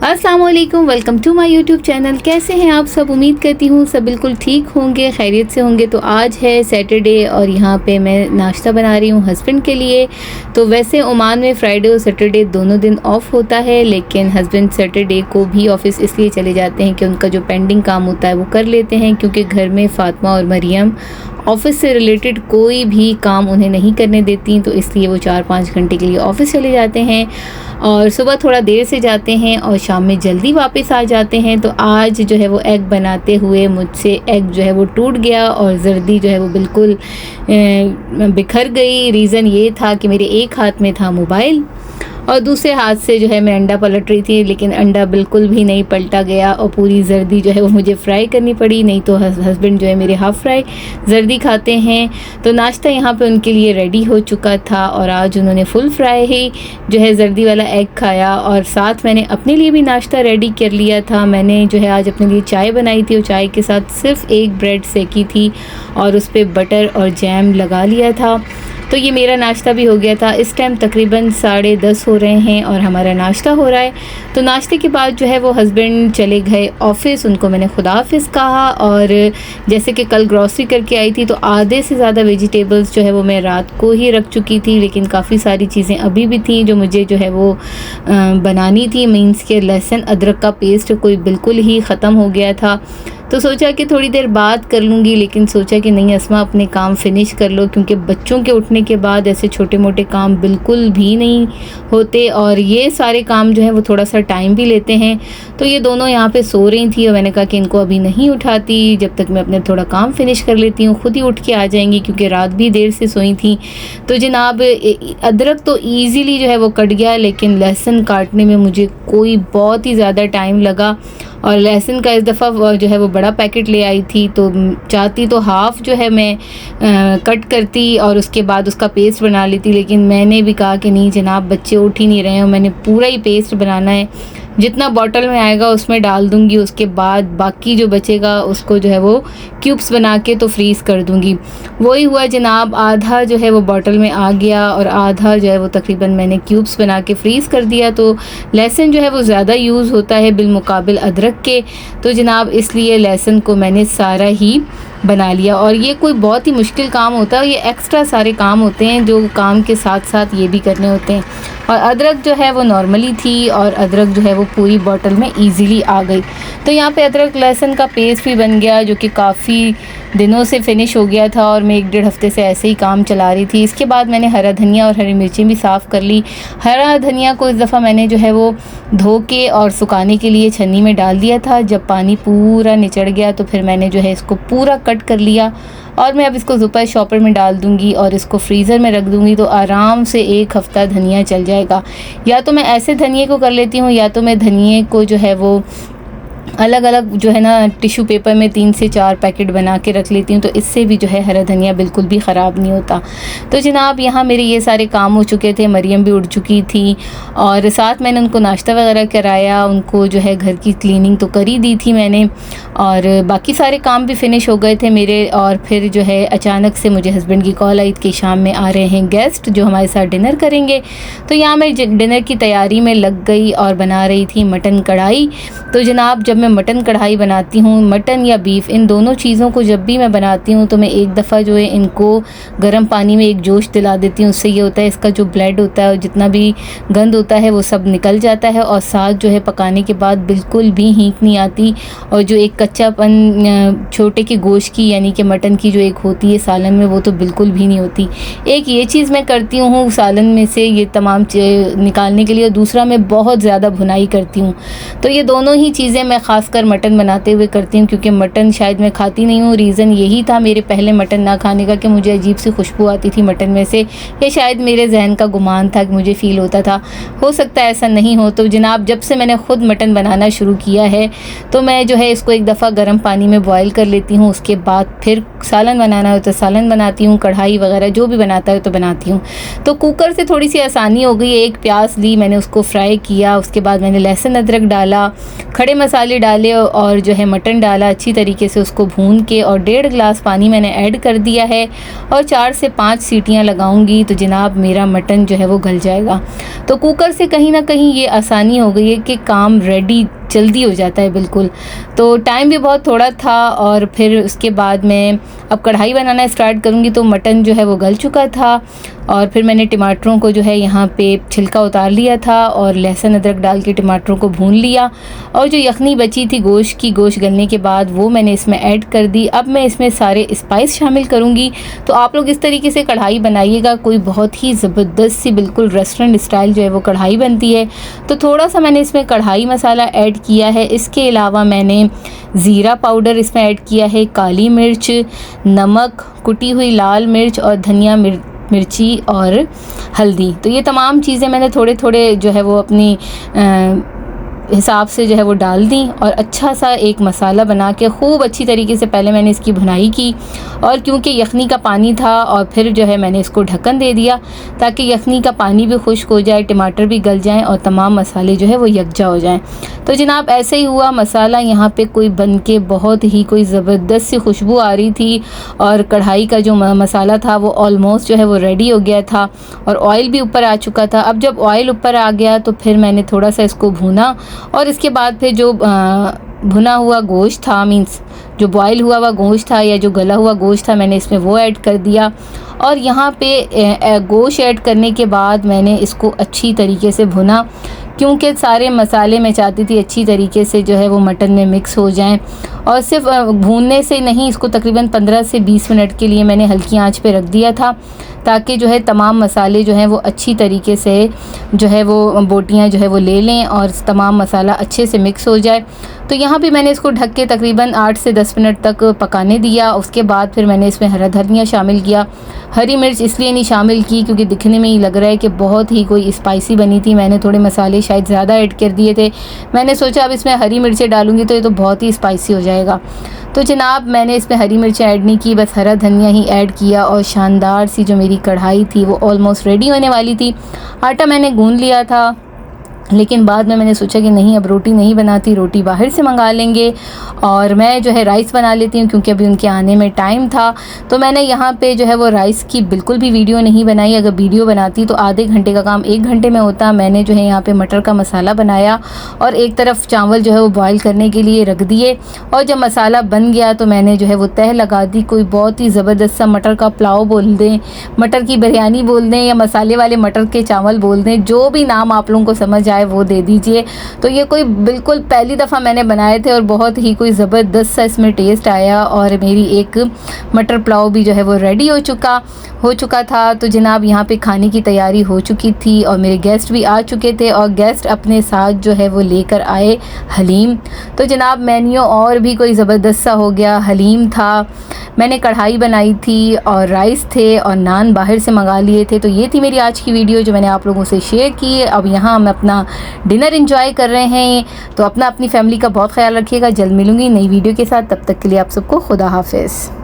अस्सलाम वालेकुम, welcome to my YouTube channel. कैसे हैं आप सब? उम्मीद करती हूँ सब बिल्कुल ठीक होंगे, खैरियत से होंगे। तो आज है सैटरडे और यहाँ पे मैं नाश्ता बना रही हूँ हस्बैंड के लिए। तो वैसे ओमान में फ्राइडे और सैटरडे दोनों दिन ऑफ होता है, लेकिन हस्बैंड सैटरडे को भी ऑफिस इसलिए चले जाते हैं कि उनका जो पेंडिंग काम होता है वो कर लेते हैं, क्योंकि घर में फ़ातिमा और मरियम ऑफ़िस से रिलेटेड कोई भी काम उन्हें नहीं करने देती। तो इसलिए वो 4-5 घंटे के लिए ऑफ़िस चले जाते हैं और सुबह थोड़ा देर से जाते हैं और शाम में जल्दी वापस आ जाते हैं। तो आज जो है वो एग बनाते हुए मुझसे एग जो है वो टूट गया और जर्दी जो है वो बिल्कुल बिखर गई। रीज़न ये था कि मेरे एक हाथ में था मोबाइल और दूसरे हाथ से जो है मैं अंडा पलट रही थी, लेकिन अंडा बिल्कुल भी नहीं पलटा गया और पूरी जर्दी जो है वो मुझे फ्राई करनी पड़ी। नहीं तो हस्बैंड जो है मेरे हाफ़ फ्राई जर्दी खाते हैं। तो नाश्ता यहाँ पे उनके लिए रेडी हो चुका था और आज उन्होंने फुल फ्राई ही जो है जर्दी वाला एग खाया और साथ मैंने अपने लिए भी नाश्ता रेडी कर लिया था। मैंने जो है आज अपने लिए चाय बनाई थी और चाय के साथ सिर्फ एक ब्रेड सेकी थी और उस पर बटर और जैम लगा लिया था। तो ये मेरा नाश्ता भी हो गया था। इस टाइम तकरीबन 10:30 हो रहे हैं और हमारा नाश्ता हो रहा है। तो नाश्ते के बाद जो है वो हस्बैंड चले गए ऑफ़िस, उनको मैंने खुदा हाफिज़ कहा। और जैसे कि कल ग्रॉसरी करके आई थी तो आधे से ज़्यादा वेजिटेबल्स जो है वो मैं रात को ही रख चुकी थी, लेकिन काफ़ी सारी चीज़ें अभी भी थी जो मुझे जो है वो बनानी थी। मीन्स के लहसुन अदरक का पेस्ट कोई बिल्कुल ही ख़त्म हो गया था। तो सोचा कि थोड़ी देर बाद कर लूँगी, लेकिन सोचा कि नहीं अस्मा, अपने काम फिनिश कर लो, क्योंकि बच्चों के उठने के बाद ऐसे छोटे मोटे काम बिल्कुल भी नहीं होते और ये सारे काम जो है वो थोड़ा सा टाइम भी लेते हैं। तो ये दोनों यहाँ पे सो रही थी और मैंने कहा कि इनको अभी नहीं उठाती, जब तक मैं अपने थोड़ा काम फिनिश कर लेती हूँ, खुद ही उठ के आ जाएंगी, क्योंकि रात भी देर से सोई थी। तो जनाब अदरक तो ईज़िली जो है वो कट गया, लेकिन लहसुन काटने में मुझे कोई बहुत ही ज़्यादा टाइम लगा। और लहसुन का इस दफ़ा जो है वो बड़ा पैकेट ले आई थी, तो चाहती तो हाफ़ जो है मैं कट करती और उसके बाद उसका पेस्ट बना लेती, लेकिन मैंने भी कहा कि नहीं जनाब, बच्चे उठ ही नहीं रहे हैं, मैंने पूरा ही पेस्ट बनाना है। जितना बॉटल में आएगा उसमें डाल दूंगी, उसके बाद बाकी जो बचेगा उसको जो है वो क्यूब्स बना के तो फ्रीज़ कर दूंगी। वही हुआ जनाब, आधा जो है वो बॉटल में आ गया और आधा जो है वो तकरीबन मैंने क्यूब्स बना के फ्रीज़ कर दिया। तो लहसुन जो है वो ज़्यादा यूज़ होता है बिलमुकाबिल अदरक के, तो जनाब इसलिए लहसुन को मैंने सारा ही बना लिया। और ये कोई बहुत ही मुश्किल काम होता है, ये एक्स्ट्रा सारे काम होते हैं जो काम के साथ साथ ये भी करने होते हैं। और अदरक जो है वो नॉर्मली थी और अदरक जो है वो पूरी बॉटल में इजीली आ गई। तो यहाँ पे अदरक लहसुन का पेस्ट भी बन गया, जो कि काफ़ी दिनों से फिनिश हो गया था और मैं 1-1.5 हफ्ते से ऐसे ही काम चला रही थी। इसके बाद मैंने हरा धनिया और हरी मिर्ची भी साफ़ कर ली। हरा धनिया को इस दफ़ा मैंने जो है वो धो के और सुखाने के लिए छन्नी में डाल दिया था। जब पानी पूरा निचड़ गया तो फिर मैंने जो है इसको पूरा कट कर लिया और मैं अब इसको सुपर शॉपर में डाल दूंगी और इसको फ्रीज़र में रख दूंगी। तो आराम से 1 हफ़्ता धनिया चल जाएगा। या तो मैं ऐसे धनिए को कर लेती हूँ, या तो मैं धनिए को जो है वो अलग अलग जो है ना टिश्यू पेपर में 3 से 4 पैकेट बना के रख लेती हूँ, तो इससे भी जो है हरा धनिया बिल्कुल भी ख़राब नहीं होता। तो जनाब यहाँ मेरे ये सारे काम हो चुके थे, मरियम भी उठ चुकी थी और साथ मैंने उनको नाश्ता वगैरह कराया, उनको जो है घर की क्लीनिंग तो कर ही दी थी मैंने और बाकी सारे काम भी फ़िनिश हो गए थे मेरे। और फिर जो है अचानक से मुझे हस्बैंड की कॉल आई कि शाम में आ रहे हैं गेस्ट जो हमारे साथ डिनर करेंगे। तो यहाँ मैं डिनर की तैयारी में लग गई और बना रही थी मटन कढ़ाई। तो जनाब जब मैं मटन कढ़ाई बनाती हूँ, मटन या बीफ, इन दोनों चीज़ों को जब भी मैं बनाती हूँ तो मैं एक दफ़ा जो है इनको गर्म पानी में एक जोश दिला देती हूँ। उससे ये होता है इसका जो ब्लड होता है और जितना भी गंद होता है वो सब निकल जाता है और साथ जो है पकाने के बाद बिल्कुल भी हींक नहीं आती और जो एक कच्चापन छोटे के गोश्त की यानी कि मटन की जो एक होती है सालन में, वो तो बिल्कुल भी नहीं होती। एक ये चीज़ मैं करती हूँ सालन में से ये तमाम निकालने के लिए, और दूसरा मैं बहुत ज़्यादा भुनाई करती हूँ। तो ये दोनों ही चीज़ें मैं ख़ासकर मटन बनाते हुए करती हूँ, क्योंकि मटन शायद मैं खाती नहीं हूँ। रीज़न यही था मेरे पहले मटन ना खाने का कि मुझे अजीब सी खुशबू आती थी मटन में से, या शायद मेरे जहन का गुमान था कि मुझे फ़ील होता था, हो सकता है ऐसा नहीं हो। तो जनाब जब से मैंने ख़ुद मटन बनाना शुरू किया है तो मैं जो है इसको एक दफ़ा गर्म पानी में बॉयल कर लेती हूँ, उसके बाद फिर सालन बनाना हो तो सालन बनाती हूँ, कढ़ाई वगैरह जो भी बनाता है तो बनाती हूँ। तो कुकर से थोड़ी सी आसानी हो गई। एक प्याज ली मैंने, उसको फ्राई किया, उसके बाद मैंने लहसुन अदरक डाला, खड़े मसाले मसाले डाले और जो है मटन डाला, अच्छी तरीके से उसको भून के और 1.5 गिलास पानी मैंने ऐड कर दिया है और 4 से 5 सीटियां लगाऊंगी तो जनाब मेरा मटन जो है वो गल जाएगा। तो कुकर से कहीं ना कहीं ये आसानी हो गई है कि काम रेडी जल्दी हो जाता है बिल्कुल। तो टाइम भी बहुत थोड़ा था और फिर उसके बाद मैं अब कढ़ाई बनाना स्टार्ट करूँगी। तो मटन जो है वो गल चुका था और फिर मैंने टमाटरों को जो है यहाँ पे छिलका उतार लिया था और लहसुन अदरक डाल के टमाटरों को भून लिया और जो यखनी बची थी गोश्त की, गोश्त गलने के बाद वो मैंने इसमें ऐड कर दी। अब मैं इसमें सारे स्पाइस शामिल करूँगी। तो आप लोग इस तरीके से कढ़ाई बनाइएगा, कोई बहुत ही ज़बरदस्त सी बिल्कुल रेस्टोरेंट स्टाइल जो है वो कढ़ाई बनती है। तो थोड़ा सा मैंने इसमें कढ़ाई मसाला ऐड किया है। इसके अलावा मैंने ज़ीरा पाउडर इसमें ऐड किया है, काली मिर्च, नमक, कुटी हुई लाल मिर्च और धनिया मिर्ची और हल्दी। तो ये तमाम चीज़ें मैंने थोड़े थोड़े जो है वो अपनी हिसाब से जो है वो डाल दी और अच्छा सा एक मसाला बना के खूब अच्छी तरीके से पहले मैंने इसकी भुनाई की। और क्योंकि यखनी का पानी था और फिर जो है मैंने इसको ढक्कन दे दिया ताकि यखनी का पानी भी खुश्क हो जाए, टमाटर भी गल जाएं और तमाम मसाले जो है वो यकजा हो जाएं। तो जनाब ऐसे ही हुआ। मसाला यहाँ पे कोई बन के बहुत ही कोई ज़बरदस्त सी खुशबू आ रही थी और कढ़ाई का जो मसाला था वो ऑलमोस्ट जो है वो रेडी हो गया था और ऑयल भी ऊपर आ चुका था। अब जब ऑयल ऊपर आ गया तो फिर मैंने थोड़ा सा इसको भूना और इसके बाद फिर जो भुना हुआ गोश्त था, मीन्स जो बॉयल हुआ हुआ गोश्त था या जो गला हुआ गोश्त था, मैंने इसमें वो ऐड कर दिया। और यहाँ पे गोश्त ऐड करने के बाद मैंने इसको अच्छी तरीके से भुना क्योंकि सारे मसाले मैं चाहती थी अच्छी तरीके से जो है वो मटन में मिक्स हो जाएं। और सिर्फ भूनने से नहीं, इसको तकरीबन 15 से 20 मिनट के लिए मैंने हल्की आंच पे रख दिया था ताकि जो है तमाम मसाले जो हैं वो अच्छी तरीके से जो है वो बोटियां जो है वो ले लें और तमाम मसाला अच्छे से मिक्स हो जाए। तो यहाँ पे मैंने इसको ढक के तकरीबन 8 से 10 मिनट तक पकाने दिया। उसके बाद फिर मैंने इसमें हरा धनिया शामिल किया। हरी मिर्च इसलिए नहीं शामिल की क्योंकि दिखने में ही लग रहा है कि बहुत ही कोई स्पाइसी बनी थी। मैंने थोड़े मसाले शायद ज़्यादा ऐड कर दिए थे। मैंने सोचा अब इसमें हरी मिर्चें डालूंगी तो ये तो बहुत ही स्पाइसी हो जाएगा। तो जनाब मैंने इसमें हरी मिर्चें ऐड नहीं की, बस हरा धनिया ही ऐड किया और शानदार सी जो मेरी कढ़ाई थी वो ऑलमोस्ट रेडी होने वाली थी। आटा मैंने गूंद लिया था लेकिन बाद में मैंने सोचा कि नहीं, अब रोटी नहीं बनाती, रोटी बाहर से मंगा लेंगे और मैं जो है राइस बना लेती हूँ क्योंकि अभी उनके आने में टाइम था। तो मैंने यहाँ पे जो है वो राइस की बिल्कुल भी वीडियो नहीं बनाई। अगर वीडियो बनाती तो आधे घंटे का काम 1 घंटे में होता। मैंने जो है यहाँ पे मटर का मसाला बनाया और एक तरफ चावल जो है वो बॉयल करने के लिए रख दिए और जब मसाला बन गया तो मैंने जो है वो तह लगा दी। कोई बहुत ही ज़बरदस्त सा मटर का पुलाव बोल दें, मटर की बिरयानी बोल दें या मसाले वाले मटर के चावल बोल दें, जो भी नाम आप लोगों को समझ आए वो दे दीजिए। तो ये कोई बिल्कुल पहली दफ़ा मैंने बनाए थे और बहुत ही कोई ज़बरदस्त सा इसमें टेस्ट आया और मेरी एक मटर पुलाव भी जो है वो रेडी हो चुका था। तो जनाब यहाँ पे खाने की तैयारी हो चुकी थी और मेरे गेस्ट भी आ चुके थे और गेस्ट अपने साथ जो है वो लेकर आए हलीम। तो जनाब मेन्यू और भी कोई ज़बरदस्त सा हो गया। हलीम था, मैंने कढ़ाई बनाई थी और राइस थे और नान बाहर से मंगा लिए थे। तो ये थी मेरी आज की वीडियो जो मैंने आप लोगों से शेयर की। अब यहाँ हम अपना डिनर एंजॉय कर रहे हैं। तो अपनी फैमिली का बहुत ख्याल रखिएगा। जल्द मिलूंगी नई वीडियो के साथ, तब तक के लिए आप सबको खुदा हाफिज़।